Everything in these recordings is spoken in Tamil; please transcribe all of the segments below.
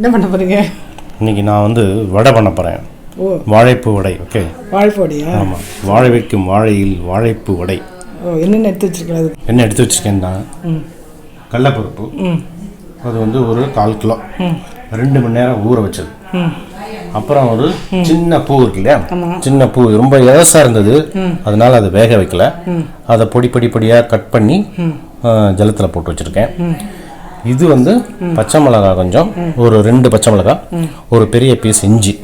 என்ன பண்ண போகிறீங்க? இன்றைக்கி நான் வந்து வடை பண்ண போகிறேன். ஓ, வாழைப்பூ வடை. ஓகே, வாழைப்பூ வடையா? ஆமாம், வாழை வைக்கும் வாழையில் வாழைப்பூ வடை. ஓ, என்னென்ன எடுத்து வச்சுருக்கேன்? என்ன எடுத்து வச்சுருக்கேன்னா கடலைப்பருப்பு, அது வந்து ஒரு 1/4 கிலோ, 2 மணி நேரம் ஊற வச்சது. அப்புறம் ஒரு சின்ன பூ இருக்கு இல்லையா, சின்ன பூ ரொம்ப இலசாக இருந்தது, அதனால் அதை வேக வைக்கல. அதை பொடியாக கட் பண்ணி ஜலத்தில் போட்டு வச்சுருக்கேன். இது வந்து பச்சை மிளகாய், கொஞ்சம் ஒரு 2 பச்சை மிளகாய், ஒரு பெரிய பீஸ் இஞ்சி,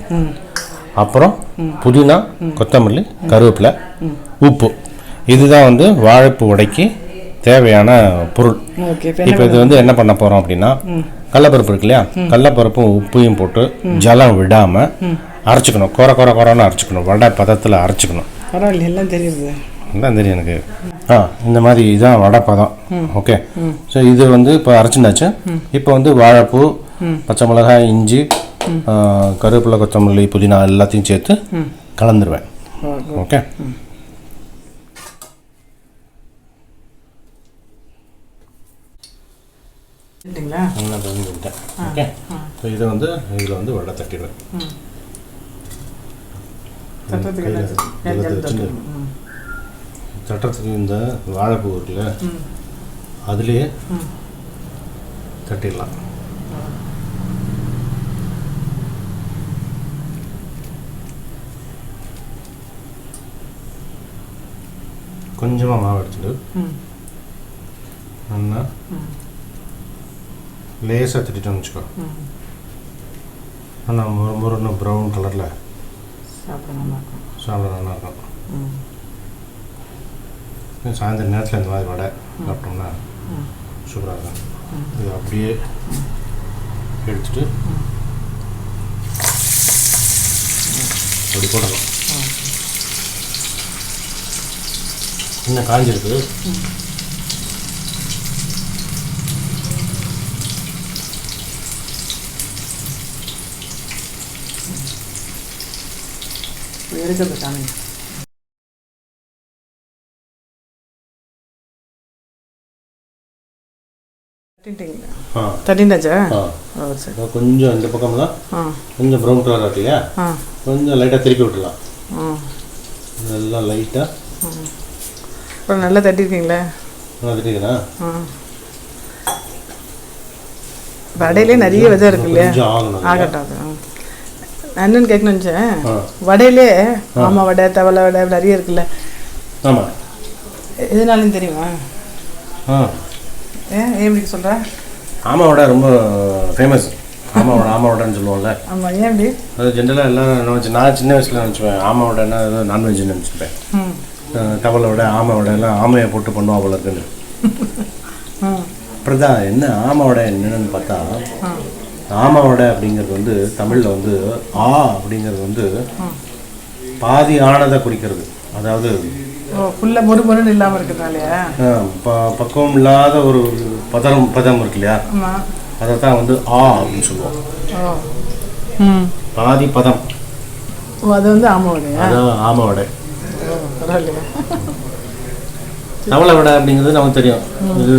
அப்புறம் புதினா, கொத்தமல்லி, கருவேப்பிலை, உப்பு. இதுதான் வந்து வாழைப்பூ வடைக்கு தேவையான பொருள். இப்போ இது வந்து என்ன பண்ண போகிறோம் அப்படின்னா, கடலைப்பருப்பு இருக்கு இல்லையா, கடலைப்பருப்பும் உப்பையும் போட்டு ஜலம் விடாமல் அரைச்சிக்கணும். குறைன்னு அரைச்சிக்கணும், வடை பதத்தில் அரைச்சிக்கணும். பரவாயில்ல, எல்லாம் தெரியுது. தான் தெரியும் எனக்கு. இந்த மாதிரி இதுதான் வடை பதம். ஓகே, ஸோ இது வந்து இப்போ அரைச்சினாச்சு. இப்போ வந்து வாழைப்பூ, பச்சை மிளகாய், இஞ்சி, கருவேப்பிலை, கொத்தமல்லி, புதினா எல்லாத்தையும் சேர்த்து கலந்துருவேன். Okay, okay. ஸோ இதை வந்து இதில் வந்து வடை தட்டிடுவேன். தட்டுறதுக்கு இந்த வாழைப்பூ இருக்குல்ல, அதுலேயே தட்டிடலாம். கொஞ்சமாக மாவு எடுத்துட்டு நல்லா லேசாக தட்டிட்டோம்னு வச்சுக்கோ. ஆனால் முறுமுறுன்னு ப்ரௌன் கலரில் சாப்பிட நல்லாயிருக்கும். சாயந்தரம் நேரத்தில் இந்த மாதிரி வடை சாப்பிட்டோம்னா சூப்பராக இருக்கும். இது அப்படியே எடுத்துட்டு அப்படி போடலாம். இன்னும் காஞ்சிருக்கு. எடுக்கிறது சாமி. தட்டிண்டாச்சா? சரி, கொஞ்சம் இந்த பக்கம்லாம் கொஞ்சம் ப்ரௌன் கலர் ஆகலையா, கொஞ்சம் லைட்டாக திருப்பி விட்டுலாம். நல்லா லைட்டாக அப்புறம் நல்லா தட்டிருக்கீங்களா? தட்டிக்கிறா. வடையிலே நிறைய விதை இருக்கு இல்லையா? ஆகட்டும். நான் என்னன்னு கேட்கணும்னு நினச்சேன், வடையிலே ஆமாம் வடை, தவளை வடை நிறைய இருக்குல்ல. ஆமாம், எதுனாலும் தெரியுமா? ஏன் எப்படி சொல்கிற? ஆமாம் வடை ரொம்ப ஃபேமஸ். ஆமாம் வடைன்னு சொல்லுவோம்ல. ஆமாம், ஏன் அப்படி? அது ஜென்ரலாக எல்லோரும் நினச்சி, நான் சின்ன வயசில் நினச்சிப்பேன் ஆமாம் வடைன்னா ஏதோ நான்வெஜ்னு நினச்சிப்பேன். தவளை வடை, ஆமை வடையெல்லாம் ஆமையை போட்டு பண்ணுவோம் போல இருக்குன்னு. அப்புறம் தான் என்ன ஆமை வடை என்னென்னு பார்த்தா, ஆமை வடை அப்படிங்கிறது வந்து தமிழில் வந்து அப்படிங்கிறது வந்து பாதி ஆனதை குறிக்கிறது. அதாவது ஃபுல்லாக மொறுமொறுன்னு இல்லாமல் இருக்கிறதுனாலயா, பக்குவம் இல்லாத ஒரு பதம் இருக்கு இல்லையா, அதை தான் வந்து அப்படின்னு சொல்லுவோம். பாதி பதம். அது வந்து ஆமை வடை. அதான் ஆமை வடை. பரவாயில்லையா? தவளை வடை அப்படிங்கிறது நமக்கு தெரியும். இது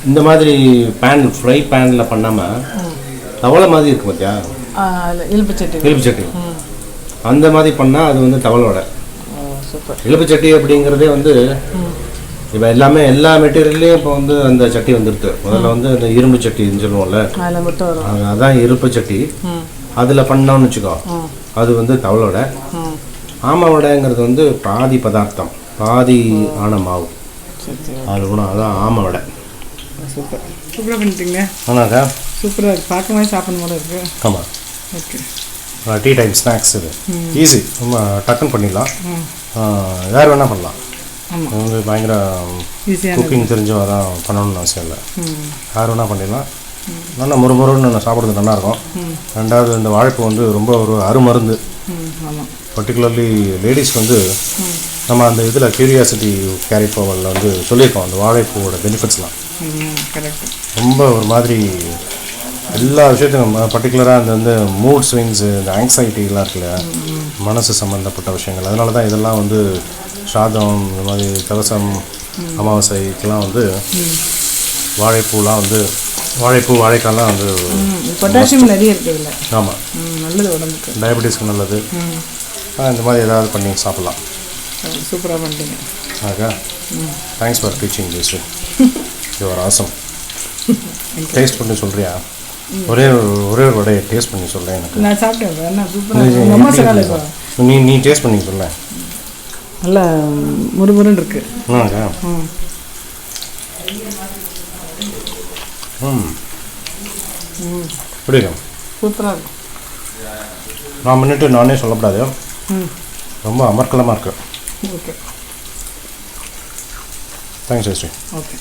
இந்த மாதிரி ஃப்ரை பேனில் பண்ணாமல் தவளை மாதிரி இருக்கு பார்த்தியா, இழுப்பு சட்டி, அந்த மாதிரி பண்ணால் அது வந்து தவளை வடை. இழுப்பு சட்டி அப்படிங்கிறதே வந்து இப்போ எல்லா மெட்டீரியல்லையும் இப்போ வந்து அந்த சட்டி வந்துடுது. முதல்ல வந்து அந்த இரும்பு சட்டின்னு சொல்லுவோம்ல, அதான் இரும்பு சட்டி. அதில் பண்ணோம்னு வச்சுக்கோ, அது வந்து தவளை வடை. ஆமை வடைங்கிறது வந்து பாதி பதார்த்தம், பாதி ஆன மாவு, அது கூட அதான் ஆமை வடை. சூப்பராக பண்ணிட்டீங்க. ஆனாக்கா சூப்பராக இருக்குது, பார்க்க மாதிரி சாப்பிடும் போல இருக்குது. ஆமாம், ஓகே. டீ டைம் ஸ்நாக்ஸ் இது ஈஸி, ரொம்ப டக்குன்னு பண்ணிடலாம். யார் வேணால் பண்ணலாம். வந்து பயங்கர குக்கிங் தெரிஞ்சவங்க தான் பண்ணணும்னு அவசியம் இல்லை, யார் வேணால் பண்ணிடலாம். நல்லா முறுமுறுன்னு சாப்பிட்றது நல்லாயிருக்கும். ரெண்டாவது இந்த வாழைப்பூ வந்து ரொம்ப ஒரு அருமருந்து. பர்டிகுலர்லி லேடிஸ்க்கு வந்து நம்ம அந்த இதில் கியூரியாசிட்டி கேரி ஃபார்வர்டில் வந்து சொல்லியிருக்கோம் அந்த வாழைப்பூவோட பெனிஃபிட்ஸ்லாம். ரொம்ப ஒரு மாதிரி எல்லா விஷயத்தையும், பர்டிகுலராக அந்த வந்து மூட் ஸ்விங்ஸு, இந்த ஆங்ஸைட்டிலாம் இருக்குல்ல, மனசு சம்மந்தப்பட்ட விஷயங்கள். அதனால தான் இதெல்லாம் வந்து சாதம், இந்த மாதிரி கவசம், அமாவாசைக்கெலாம் வந்து வாழைப்பூலாம் வந்து வாழைப்பூ வாழைக்காய்லாம் வந்து பொட்டாசியம் நிறைய இருக்குது இல்லை. ஆமாம், நல்லது உடம்புக்கு, டயபெட்டிஸ்க்கு நல்லது. இந்த மாதிரி ஏதாவது பண்ணி சாப்பிட்லாம். சூப்பராக பண்ணிட்டீங்க. ஆகா, thanks for teaching this. Your awesome. Taste பண்ணி சொல்கிறியா? ஒரே ஒரு வடையை டேஸ்ட் பண்ணி சொல்ல எனக்கு. நான் சாப்பிட்டேன். என்ன சூப்பராக நீ டேஸ்ட் பண்ணி சொல்ல. நல்லா முறுமுறுன்னு இருக்கு. பிடிக்கும், சூப்பராக இருக்கும். நான் முன்னிட்டு நானே சொல்லக்கூடாது, ரொம்ப அமர்க்கலமாக இருக்கு. Okay, thanks Jayashree. ஓகே.